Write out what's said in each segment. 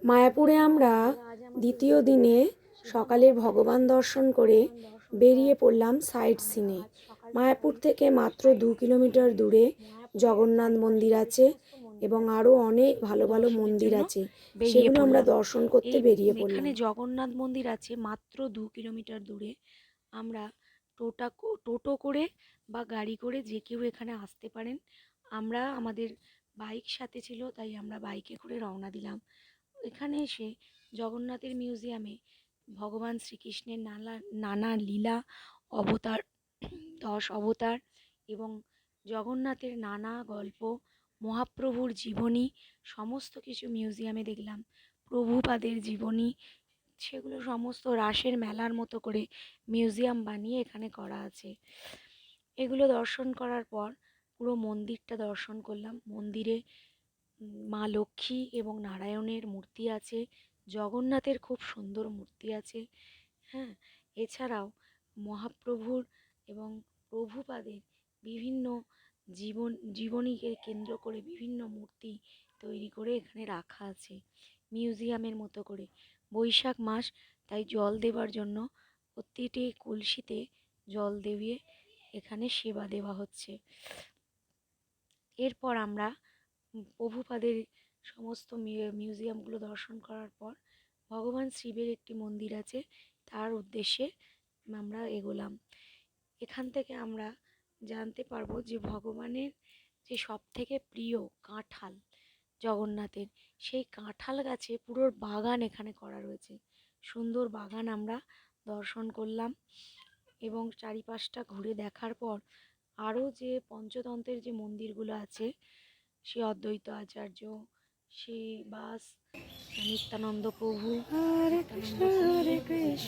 মায়াপুরে আমরা দ্বিতীয় দিনে সকালে ভগবান দর্শন করে বেরিয়ে পড়লাম সাইট সিনে। মায়াপুর থেকে মাত্র 2 কিলোমিটার দূরে জগন্নাথ মন্দির আছে এবং আরও অনেক ভালো ভালো মন্দির আছে, সেগুলো আমরা দর্শন করতে বেরিয়ে পড়লাম। এখানে জগন্নাথ মন্দির আছে মাত্র 2 কিলোমিটার দূরে। আমরা টোটো করে বা গাড়ি করে যে কেউ এখানে আসতে পারেন। আমরা আমাদের বাইক সাথে ছিল, তাই আমরা বাইকে করে রওনা দিলাম। এখানে এসে জগন্নাথের মিউজিয়ামে ভগবান শ্রীকৃষ্ণের নানা লীলা, অবতার, 10 অবতার এবং জগন্নাথের নানা গল্প, মহাপ্রভুর জীবনী সমস্ত কিছু মিউজিয়ামে দেখলাম। প্রভুপাদের জীবনী, সেগুলো সমস্ত রাসের মেলার মতো করে মিউজিয়াম বানিয়ে এখানে করা আছে। এগুলো দর্শন করার পর পুরো মন্দিরটা দর্শন করলাম। মন্দিরে মা লক্ষ্মী এবং নারায়ণের মূর্তি আছে, জগন্নাথের খুব সুন্দর মূর্তি আছে। হ্যাঁ, এছাড়াও মহাপ্রভুর এবং প্রভুপাদের বিভিন্ন জীবনীকে কেন্দ্র করে বিভিন্ন মূর্তি তৈরি করে এখানে রাখা আছে মিউজিয়ামের মতো করে। বৈশাখ মাস, তাই জল দেবার জন্য প্রতিটি কলসিতে জল দিয়ে এখানে সেবা দেওয়া হচ্ছে। এরপর আমরা প্রভুপাদের সমস্ত মিউজিয়ামগুলো দর্শন করার পর ভগবান শিবের একটি মন্দির আছে, তার উদ্দেশ্যে আমরা এগোলাম। এখান থেকে আমরা জানতে পারবো যে ভগবানের যে সবথেকে প্রিয় কাঁঠাল জগন্নাথের, সেই কাঁঠাল গাছে পুরো বাগান এখানে করা রয়েছে। সুন্দর বাগান আমরা দর্শন করলাম এবং চারিপাশটা ঘুরে দেখার পর আরও যে পঞ্চতন্ত্রের যে মন্দিরগুলো আছে, শ্রী অদ্বৈত আচার্য, শ্রী বাস, নিত্যানন্দ প্রভু,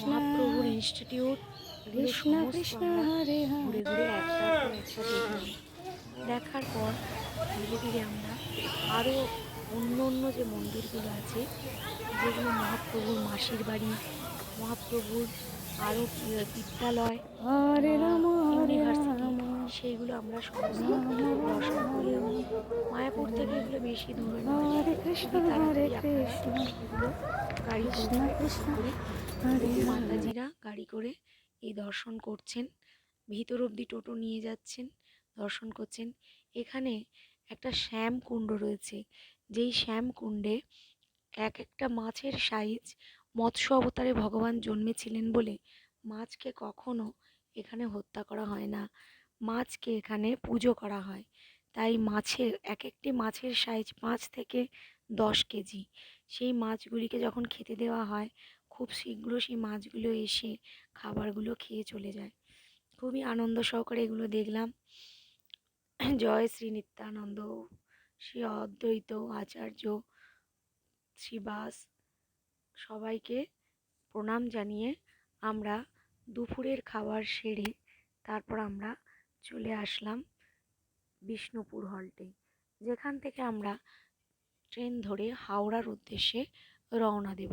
মহাপ্রভুর ইনস্টিটিউট, ঘুরে ঘুরে একটার পর একটা দেখলাম। দেখার পর ধীরে ধীরে আমরা আরও অন্য অন্য যে মন্দিরগুলো আছে, যেগুলো মহাপ্রভুর মাসির বাড়ি, মহাপ্রভুর আরও বিদ্যালয়, ইউনিভার্সিটি, সেইগুলো আমরা সমস্ত দর্শন করলাম। মায়াপুর থেকে এগুলো বেশি দূরে নয়, গাড়ি করে মাতাজিরা গাড়ি করে এই দর্শন করছেন, ভিতর অবধি টোটো নিয়ে যাচ্ছেন, দর্শন করছেন। এখানে একটা শ্যাম কুণ্ড রয়েছে, যেই শ্যাম কুণ্ডে এক একটা মাছের সাইজ, মৎস্য অবতারে ভগবান জন্মেছিলেন বলে মাছকে কখনো এখানে হত্যা করা হয় না, মাছকে এখানে পুজো করা হয়। তাই মাছের এক একটি মাছের সাইজ 5 থেকে 10 কেজি। সেই মাছগুলিকে যখন খেতে দেওয়া হয়, খুব শীঘ্র সেই মাছগুলো এসে খাবারগুলো খেয়ে চলে যায়। খুবই আনন্দ সহকারে এগুলো দেখলাম। জয় শ্রী নিত্যানন্দ, শ্রী অদ্বৈত আচার্য, শ্রী বাস, সবাইকে প্রণাম জানিয়ে আমরা দুপুরের খাবার সেরে তারপর আমরা চলে আসলাম বিষ্ণুপুর হল্টে, যেখান থেকে আমরা ট্রেন ধরে হাওড়ার উদ্দেশ্যে রওনা দেব।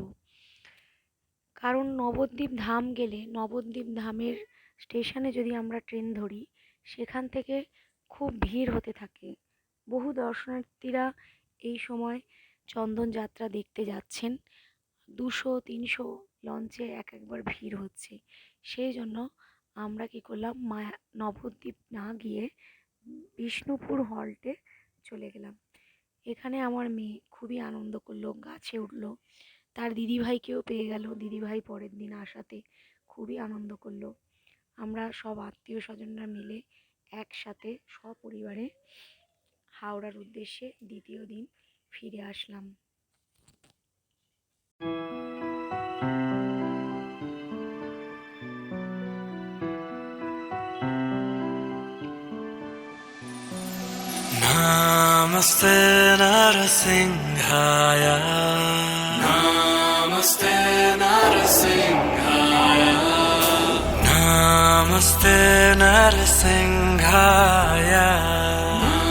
কারণ নবদ্বীপ ধাম গেলে নবদ্বীপ ধামের স্টেশনে যদি আমরা ট্রেন ধরি, সেখান থেকে খুব ভিড় হতে থাকে। বহু দর্শনার্থীরা এই সময় চন্দন যাত্রা দেখতে যাচ্ছেন। 200-300 লঞ্চে একবার ভিড় হচ্ছে। সেই জন্য আমরা কি করলাম, নবদ্বীপ না গিয়ে বিষ্ণুপুর হল্টে চলে গেলাম। এখানে আমার মেয়ে খুবই আনন্দ করলো, গাছে উঠলো, তার দিদিভাইকেও পেয়ে গেল, দিদিভাই পরের দিন আসাতে খুবই আনন্দ করলো। আমরা সব আত্মীয় স্বজনরা মিলে একসাথে সপরিবারে হাওড়ার উদ্দেশ্যে দ্বিতীয় দিন ফিরে আসলাম। Namaste Narasimhaya, Namaste Narasimhaya, Namaste Narasimhaya.